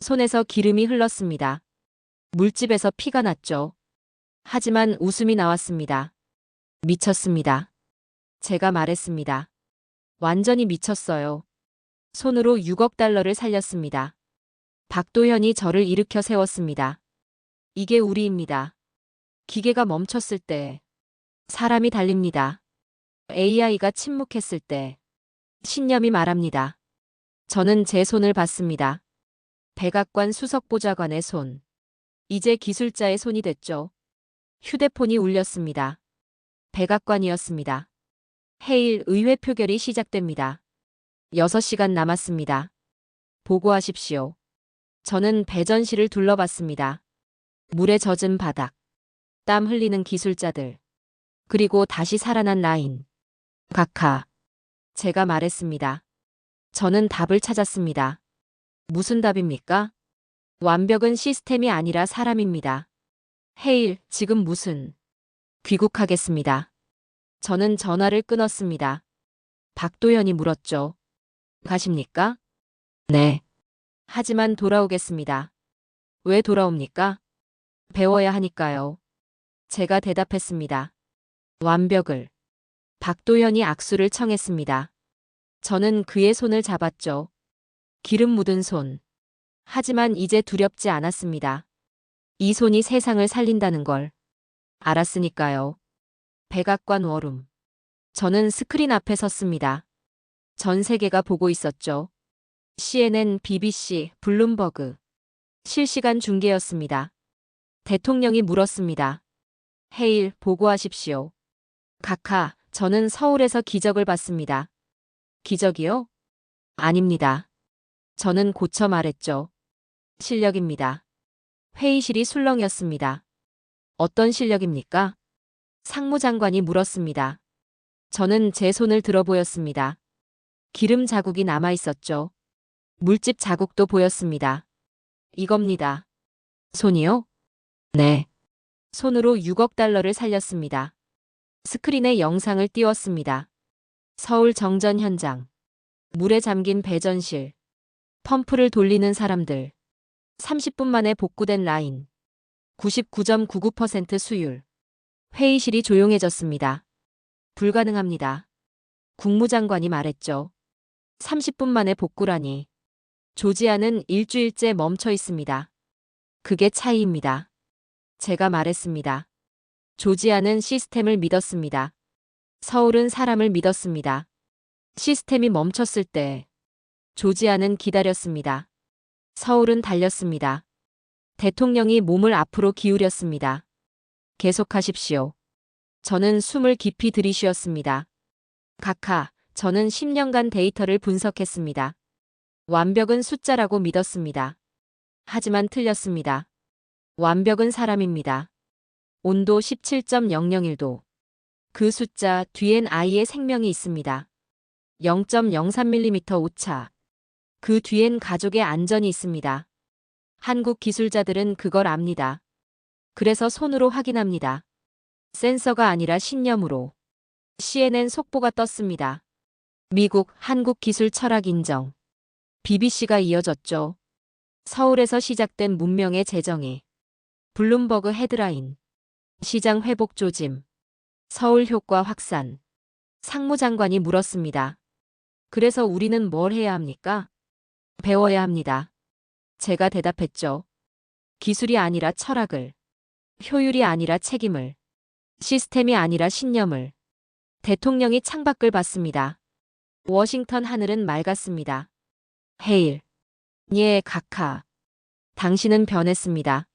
손에서 기름이 흘렀습니다. 물집에서 피가 났죠. 하지만 웃음이 나왔습니다. 미쳤습니다. 제가 말했습니다. 완전히 미쳤어요. 손으로 6억 달러를 살렸습니다. 박도현이 저를 일으켜 세웠습니다. 이게 우리입니다. 기계가 멈췄을 때 사람이 달립니다. AI가 침묵했을 때 신념이 말합니다. 저는 제 손을 봤습니다. 백악관 수석보좌관의 손. 이제 기술자의 손이 됐죠. 휴대폰이 울렸습니다. 백악관이었습니다. 해일 의회 표결이 시작됩니다. 6시간 남았습니다. 보고하십시오. 저는 배전실을 둘러봤습니다. 물에 젖은 바닥. 땀 흘리는 기술자들. 그리고 다시 살아난 라인. 각하. 제가 말했습니다. 저는 답을 찾았습니다. 무슨 답입니까? 완벽은 시스템이 아니라 사람입니다. 헤일, 지금 무슨? 귀국하겠습니다. 저는 전화를 끊었습니다. 박도현이 물었죠. 가십니까? 네. 하지만 돌아오겠습니다. 왜 돌아옵니까? 배워야 하니까요. 제가 대답했습니다. 완벽을. 박도현이 악수를 청했습니다. 저는 그의 손을 잡았죠. 기름 묻은 손. 하지만 이제 두렵지 않았습니다. 이 손이 세상을 살린다는 걸 알았으니까요. 백악관 워룸. 저는 스크린 앞에 섰습니다. 전 세계가 보고 있었죠. CNN, BBC, 블룸버그. 실시간 중계였습니다. 대통령이 물었습니다. 헤일, 보고하십시오. 각하, 저는 서울에서 기적을 봤습니다. 기적이요? 아닙니다. 저는 고쳐 말했죠. 실력입니다. 회의실이 술렁였습니다. 어떤 실력입니까? 상무장관이 물었습니다. 저는 제 손을 들어 보였습니다. 기름 자국이 남아 있었죠. 물집 자국도 보였습니다. 이겁니다. 손이요? 네. 손으로 6억 달러를 살렸습니다. 스크린에 영상을 띄웠습니다. 서울 정전 현장. 물에 잠긴 배전실. 펌프를 돌리는 사람들. 30분 만에 복구된 라인. 99.99% 수율. 회의실이 조용해졌습니다. 불가능합니다. 국무장관이 말했죠. 30분 만에 복구라니. 조지아는 일주일째 멈춰 있습니다. 그게 차이입니다. 제가 말했습니다. 조지아는 시스템을 믿었습니다. 서울은 사람을 믿었습니다. 시스템이 멈췄을 때 조지아는 기다렸습니다. 서울은 달렸습니다. 대통령이 몸을 앞으로 기울였습니다. 계속하십시오. 저는 숨을 깊이 들이쉬었습니다. 각하, 저는 10년간 데이터를 분석했습니다. 완벽은 숫자라고 믿었습니다. 하지만 틀렸습니다. 완벽은 사람입니다. 온도 17.001도. 그 숫자 뒤엔 아이의 생명이 있습니다. 0.03mm 오차. 그 뒤엔 가족의 안전이 있습니다. 한국 기술자들은 그걸 압니다. 그래서 손으로 확인합니다. 센서가 아니라 신념으로. CNN 속보가 떴습니다. 미국 한국 기술 철학 인정. BBC가 이어졌죠. 서울에서 시작된 문명의 재정의. 블룸버그 헤드라인. 시장 회복 조짐. 서울 효과 확산. 상무장관이 물었습니다. 그래서 우리는 뭘 해야 합니까? 배워야 합니다. 제가 대답했죠. 기술이 아니라 철학을. 효율이 아니라 책임을. 시스템이 아니라 신념을. 대통령이 창밖을 봤습니다. 워싱턴 하늘은 맑았습니다. 헤일. 예, 각하. 당신은 변했습니다.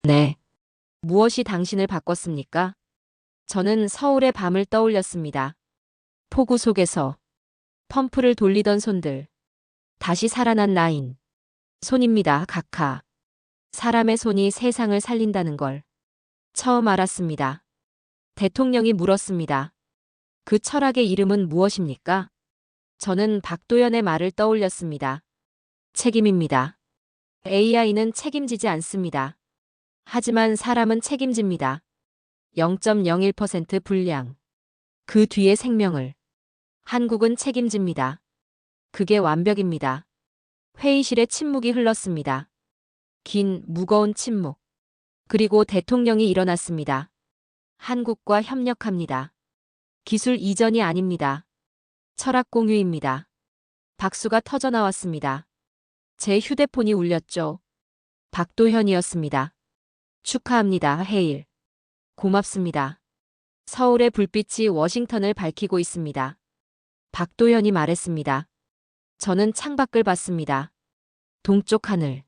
네. 무엇이 당신을 바꿨습니까? 저는 서울의 밤을 떠올렸습니다. 폭우 속에서 펌프를 돌리던 손들. 다시 살아난 라인. 손입니다, 각하. 사람의 손이 세상을 살린다는 걸 처음 알았습니다. 대통령이 물었습니다. 그 철학의 이름은 무엇입니까? 저는 박도연의 말을 떠올렸습니다. 책임입니다. AI는 책임지지 않습니다. 하지만 사람은 책임집니다. 0.01% 불량. 그 뒤에 생명을. 한국은 책임집니다. 그게 완벽입니다. 회의실에 침묵이 흘렀습니다. 긴, 무거운 침묵. 그리고 대통령이 일어났습니다. 한국과 협력합니다. 기술 이전이 아닙니다. 철학 공유입니다. 박수가 터져 나왔습니다. 제 휴대폰이 울렸죠. 박도현이었습니다. 축하합니다, 헤일. 고맙습니다. 서울의 불빛이 워싱턴을 밝히고 있습니다. 박도현이 말했습니다. 저는 창밖을 봤습니다. 동쪽 하늘.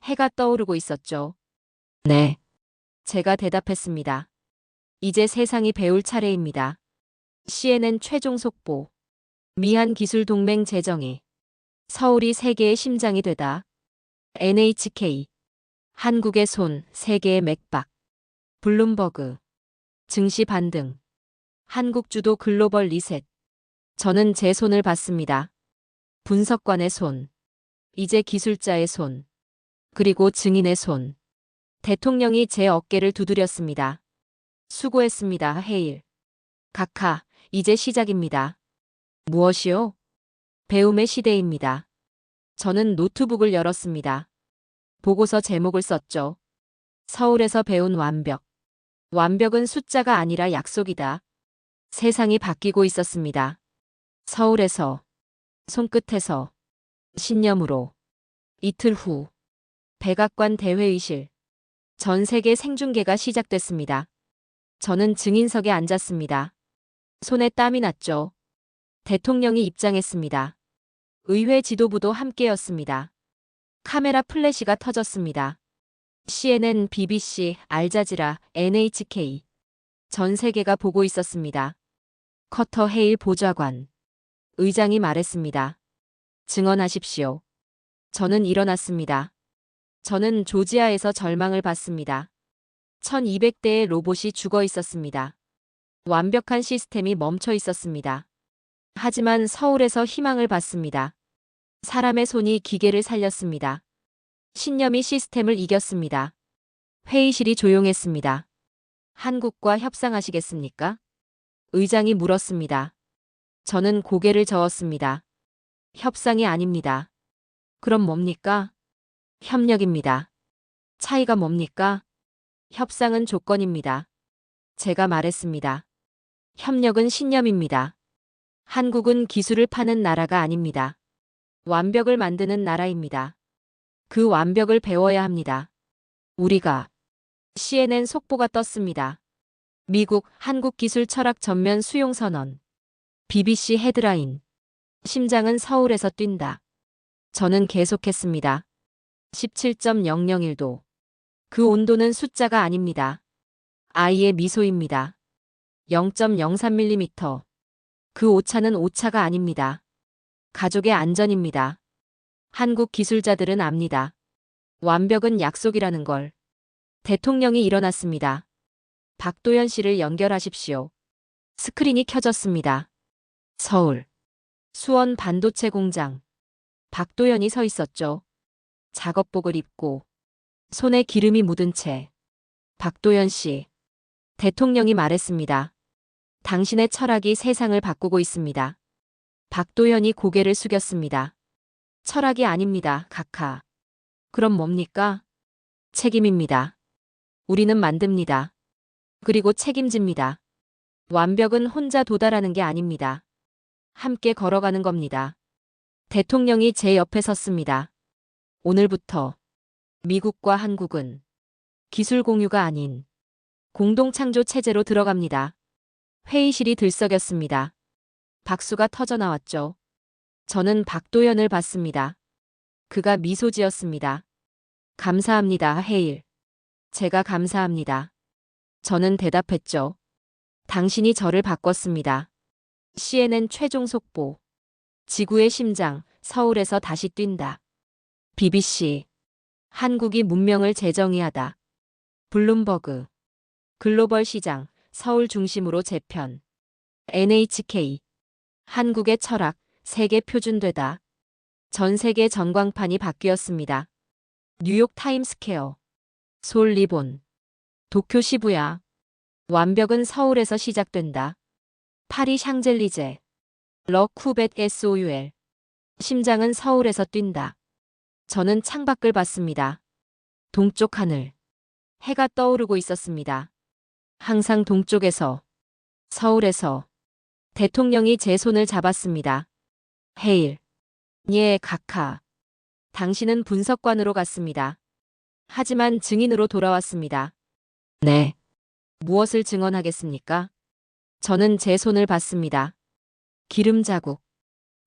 해가 떠오르고 있었죠. 네. 제가 대답했습니다. 이제 세상이 배울 차례입니다. CNN 최종 속보. 미한 기술 동맹 재정의. 서울이 세계의 심장이 되다. NHK. 한국의 손, 세계의 맥박. 블룸버그. 증시 반등. 한국 주도 글로벌 리셋. 저는 제 손을 봤습니다. 분석관의 손. 이제 기술자의 손. 그리고 증인의 손. 대통령이 제 어깨를 두드렸습니다. 수고했습니다, 헤일. 각하, 이제 시작입니다. 무엇이요? 배움의 시대입니다. 저는 노트북을 열었습니다. 보고서 제목을 썼죠. 서울에서 배운 완벽. 완벽은 숫자가 아니라 약속이다. 세상이 바뀌고 있었습니다. 서울에서, 손끝에서, 신념으로. 이틀 후, 백악관 대회의실. 전 세계 생중계가 시작됐습니다. 저는 증인석에 앉았습니다. 손에 땀이 났죠. 대통령이 입장했습니다. 의회 지도부도 함께였습니다. 카메라 플래시가 터졌습니다. CNN, BBC, 알자지라, NHK. 전 세계가 보고 있었습니다. 커터 헤일 보좌관. 의장이 말했습니다. 증언하십시오. 저는 일어났습니다. 저는 조지아에서 절망을 봤습니다. 1200대의 로봇이 죽어 있었습니다. 완벽한 시스템이 멈춰 있었습니다. 하지만 서울에서 희망을 봤습니다. 사람의 손이 기계를 살렸습니다. 신념이 시스템을 이겼습니다. 회의실이 조용했습니다. 한국과 협상하시겠습니까? 의장이 물었습니다. 저는 고개를 저었습니다. 협상이 아닙니다. 그럼 뭡니까? 협력입니다. 차이가 뭡니까? 협상은 조건입니다. 제가 말했습니다. 협력은 신념입니다. 한국은 기술을 파는 나라가 아닙니다. 완벽을 만드는 나라입니다. 그 완벽을 배워야 합니다. 우리가. CNN 속보가 떴습니다. 미국 한국 기술 철학 전면 수용 선언. BBC 헤드라인. 심장은 서울에서 뛴다. 저는 계속했습니다. 17.001도. 그 온도는 숫자가 아닙니다. 아이의 미소입니다. 0.03mm. 그 오차는 오차가 아닙니다. 가족의 안전입니다. 한국 기술자들은 압니다. 완벽은 약속이라는 걸. 대통령이 일어났습니다. 박도연 씨를 연결하십시오. 스크린이 켜졌습니다. 서울. 수원 반도체 공장. 박도연이 서 있었죠. 작업복을 입고 손에 기름이 묻은 채. 박도연 씨. 대통령이 말했습니다. 당신의 철학이 세상을 바꾸고 있습니다. 박도연이 고개를 숙였습니다. 철학이 아닙니다, 각하. 그럼 뭡니까? 책임입니다. 우리는 만듭니다. 그리고 책임집니다. 완벽은 혼자 도달하는 게 아닙니다. 함께 걸어가는 겁니다. 대통령이 제 옆에 섰습니다. 오늘부터 미국과 한국은 기술 공유가 아닌 공동 창조 체제로 들어갑니다. 회의실이 들썩였습니다. 박수가 터져 나왔죠. 저는 박도연을 봤습니다. 그가 미소 지었습니다. 감사합니다, 헤일. 제가 감사합니다. 저는 대답했죠. 당신이 저를 바꿨습니다. CNN 최종 속보. 지구의 심장, 서울에서 다시 뛴다. BBC. 한국이 문명을 재정의하다. 블룸버그. 글로벌 시장, 서울 중심으로 재편. NHK. 한국의 철학, 세계 표준되다. 전 세계 전광판이 바뀌었습니다. 뉴욕 타임스퀘어. 솔 리본. 도쿄 시부야. 완벽은 서울에서 시작된다. 파리 샹젤리제. 러 쿠벳 SOUL. 심장은 서울에서 뛴다. 저는 창밖을 봤습니다. 동쪽 하늘. 해가 떠오르고 있었습니다. 항상 동쪽에서, 서울에서. 대통령이 제 손을 잡았습니다. 헤일. 예, 각하. 당신은 분석관으로 갔습니다. 하지만 증인으로 돌아왔습니다. 네. 무엇을 증언하겠습니까? 저는 제 손을 봤습니다. 기름 자국,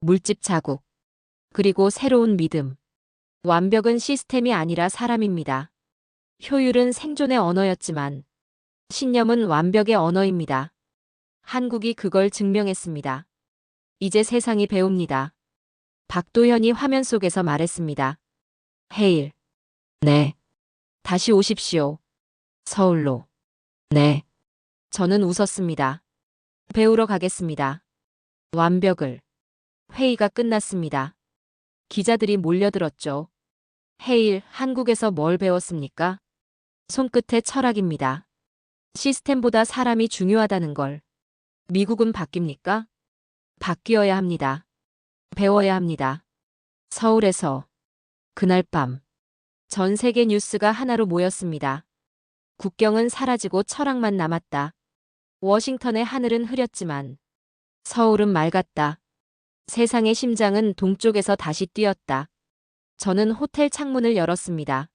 물집 자국, 그리고 새로운 믿음. 완벽은 시스템이 아니라 사람입니다. 효율은 생존의 언어였지만 신념은 완벽의 언어입니다. 한국이 그걸 증명했습니다. 이제 세상이 배웁니다. 박도현이 화면 속에서 말했습니다. 헤일. 네. 다시 오십시오. 서울로. 네. 저는 웃었습니다. 배우러 가겠습니다. 완벽을. 회의가 끝났습니다. 기자들이 몰려들었죠. 헤일, 한국에서 뭘 배웠습니까? 손끝의 철학입니다. 시스템보다 사람이 중요하다는 걸. 미국은 바뀝니까? 바뀌어야 합니다. 배워야 합니다. 서울에서. 그날 밤. 전 세계 뉴스가 하나로 모였습니다. 국경은 사라지고 철학만 남았다. 워싱턴의 하늘은 흐렸지만 서울은 맑았다. 세상의 심장은 동쪽에서 다시 뛰었다. 저는 호텔 창문을 열었습니다.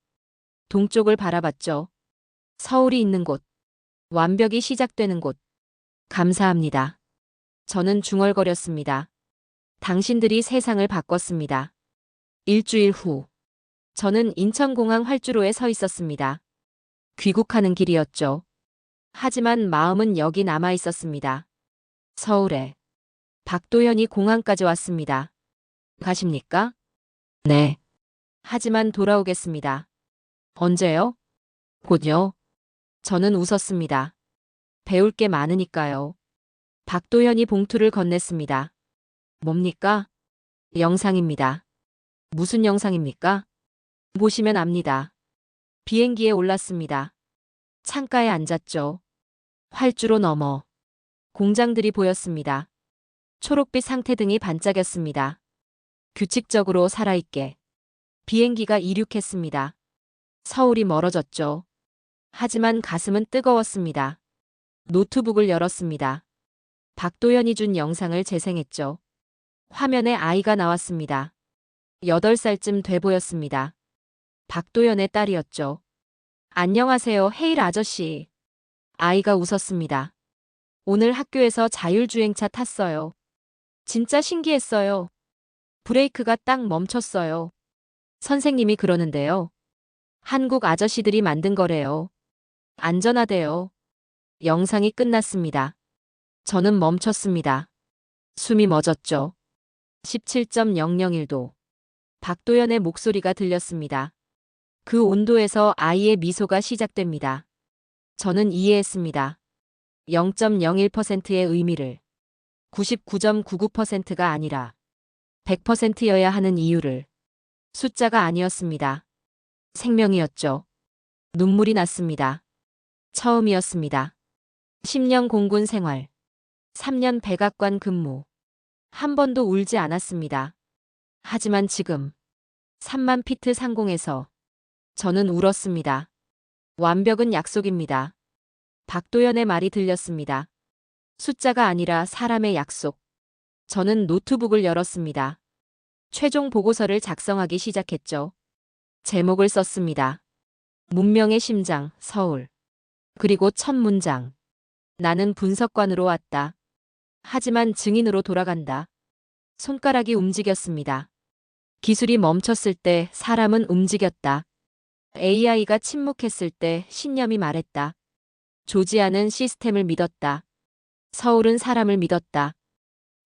동쪽을 바라봤죠. 서울이 있는 곳. 완벽이 시작되는 곳. 감사합니다. 저는 중얼거렸습니다. 당신들이 세상을 바꿨습니다. 일주일 후. 저는 인천공항 활주로에 서 있었습니다. 귀국하는 길이었죠. 하지만 마음은 여기 남아 있었습니다. 서울에. 박도현이 공항까지 왔습니다. 가십니까? 네. 하지만 돌아오겠습니다. 언제요? 곧요. 저는 웃었습니다. 배울 게 많으니까요. 박도현이 봉투를 건넸습니다. 뭡니까? 영상입니다. 무슨 영상입니까? 보시면 압니다. 비행기에 올랐습니다. 창가에 앉았죠. 활주로 너머. 공장들이 보였습니다. 초록빛 상태등이 반짝였습니다. 규칙적으로 살아있게. 비행기가 이륙했습니다. 서울이 멀어졌죠. 하지만 가슴은 뜨거웠습니다. 노트북을 열었습니다. 박도현이 준 영상을 재생했죠. 화면에 아이가 나왔습니다. 8살쯤 돼 보였습니다. 박도현의 딸이었죠. 안녕하세요, 헤일 아저씨. 아이가 웃었습니다. 오늘 학교에서 자율주행차 탔어요. 진짜 신기했어요. 브레이크가 딱 멈췄어요. 선생님이 그러는데요. 한국 아저씨들이 만든 거래요. 안전하대요. 영상이 끝났습니다. 저는 멈췄습니다. 숨이 멎었죠. 17.001도. 박도연의 목소리가 들렸습니다. 그 온도에서 아이의 미소가 시작됩니다. 저는 이해했습니다. 0.01%의 의미를, 99.99%가 아니라 100%여야 하는 이유를. 숫자가 아니었습니다. 생명이었죠. 눈물이 났습니다. 처음이었습니다. 10년 공군 생활, 3년 백악관 근무. 한 번도 울지 않았습니다. 하지만 지금 3만 피트 상공에서 저는 울었습니다. 완벽은 약속입니다. 박도연의 말이 들렸습니다. 숫자가 아니라 사람의 약속. 저는 노트북을 열었습니다. 최종 보고서를 작성하기 시작했죠. 제목을 썼습니다. 문명의 심장, 서울. 그리고 첫 문장. 나는 분석관으로 왔다. 하지만 증인으로 돌아간다. 손가락이 움직였습니다. 기술이 멈췄을 때 사람은 움직였다. AI가 침묵했을 때 신념이 말했다. 조지아는 시스템을 믿었다. 서울은 사람을 믿었다.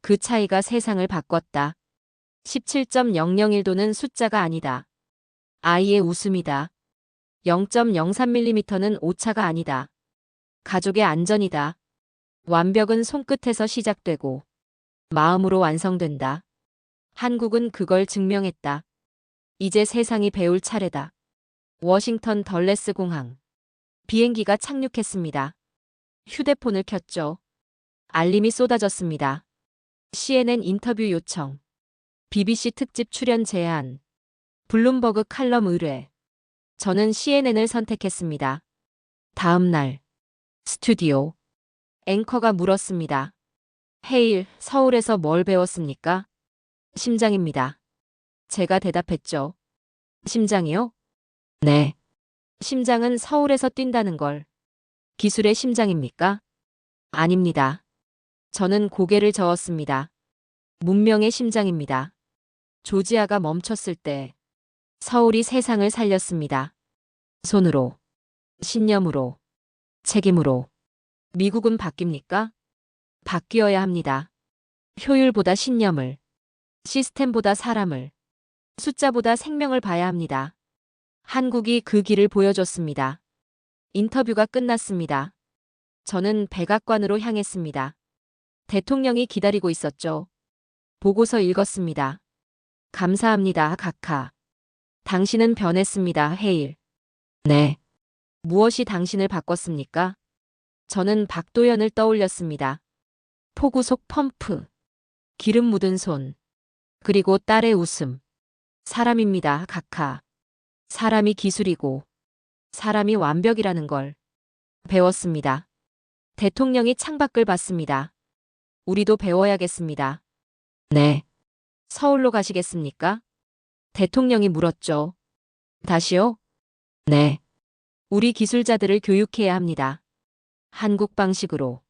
그 차이가 세상을 바꿨다. 17.001도는 숫자가 아니다. 아이의 웃음이다. 0.03mm는 오차가 아니다. 가족의 안전이다. 완벽은 손끝에서 시작되고 마음으로 완성된다. 한국은 그걸 증명했다. 이제 세상이 배울 차례다. 워싱턴 덜레스 공항. 비행기가 착륙했습니다. 휴대폰을 켰죠. 알림이 쏟아졌습니다. CNN 인터뷰 요청. BBC 특집 출연 제안. 블룸버그 칼럼 의뢰. 저는 CNN을 선택했습니다. 다음 날. 스튜디오. 앵커가 물었습니다. 헤일, 서울에서 뭘 배웠습니까? 심장입니다. 제가 대답했죠. 심장이요? 네. 심장은 서울에서 뛴다는 걸. 기술의 심장입니까? 아닙니다. 저는 고개를 저었습니다. 문명의 심장입니다. 조지아가 멈췄을 때 서울이 세상을 살렸습니다. 손으로, 신념으로, 책임으로. 미국은 바뀝니까? 바뀌어야 합니다. 효율보다 신념을, 시스템보다 사람을, 숫자보다 생명을 봐야 합니다. 한국이 그 길을 보여줬습니다. 인터뷰가 끝났습니다. 저는 백악관으로 향했습니다. 대통령이 기다리고 있었죠. 보고서 읽었습니다. 감사합니다, 각하. 당신은 변했습니다, 헤일. 네. 무엇이 당신을 바꿨습니까? 저는 박도연을 떠올렸습니다. 폭우 속 펌프. 기름 묻은 손. 그리고 딸의 웃음. 사람입니다, 각하. 사람이 기술이고 사람이 완벽이라는 걸 배웠습니다. 대통령이 창밖을 봤습니다. 우리도 배워야겠습니다. 네. 서울로 가시겠습니까? 대통령이 물었죠. 다시요? 네. 우리 기술자들을 교육해야 합니다. 한국 방식으로.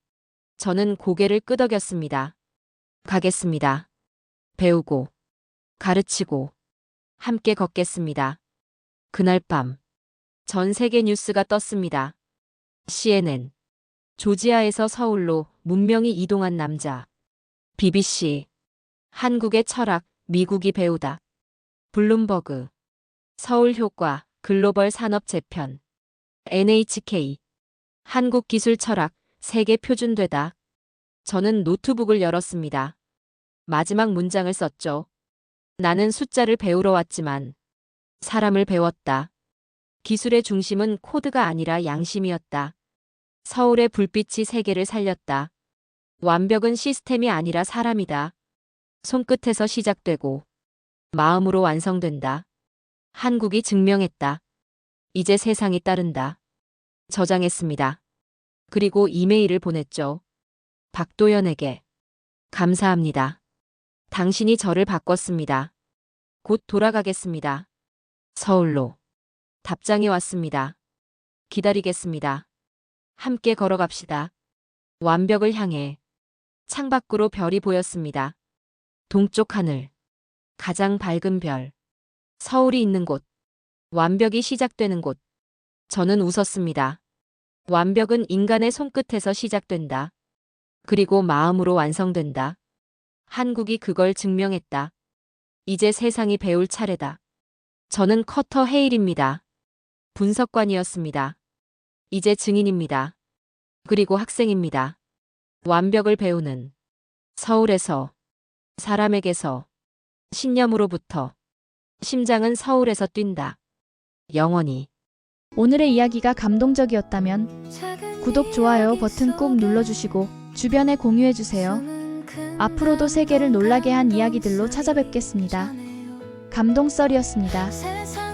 저는 고개를 끄덕였습니다. 가겠습니다. 배우고, 가르치고, 함께 걷겠습니다. 그날 밤, 전 세계 뉴스가 떴습니다. CNN, 조지아에서 서울로 문명이 이동한 남자. BBC, 한국의 철학, 미국이 배우다. 블룸버그, 서울 효과, 글로벌 산업 재편. NHK, 한국 기술 철학, 세계 표준되다. 저는 노트북을 열었습니다. 마지막 문장을 썼죠. 나는 숫자를 배우러 왔지만 사람을 배웠다. 기술의 중심은 코드가 아니라 양심이었다. 서울의 불빛이 세계를 살렸다. 완벽은 시스템이 아니라 사람이다. 손끝에서 시작되고 마음으로 완성된다. 한국이 증명했다. 이제 세상이 따른다. 저장했습니다. 그리고 이메일을 보냈죠. 박도연에게. 감사합니다. 당신이 저를 바꿨습니다. 곧 돌아가겠습니다. 서울로. 답장이 왔습니다. 기다리겠습니다. 함께 걸어갑시다. 완벽을 향해. 창밖으로 별이 보였습니다. 동쪽 하늘. 가장 밝은 별. 서울이 있는 곳. 완벽이 시작되는 곳. 저는 웃었습니다. 완벽은 인간의 손끝에서 시작된다. 그리고 마음으로 완성된다. 한국이 그걸 증명했다. 이제 세상이 배울 차례다. 저는 커터 헤일입니다. 분석관이었습니다. 이제 증인입니다. 그리고 학생입니다. 완벽을 배우는 서울에서, 사람에게서, 신념으로부터, 심장은 서울에서 뛴다. 영원히. 오늘의 이야기가 감동적이었다면 구독, 좋아요 버튼 꾹 눌러주시고 주변에 공유해주세요. 앞으로도 세계를 놀라게 한 이야기들로 찾아뵙겠습니다. 감동썰이었습니다.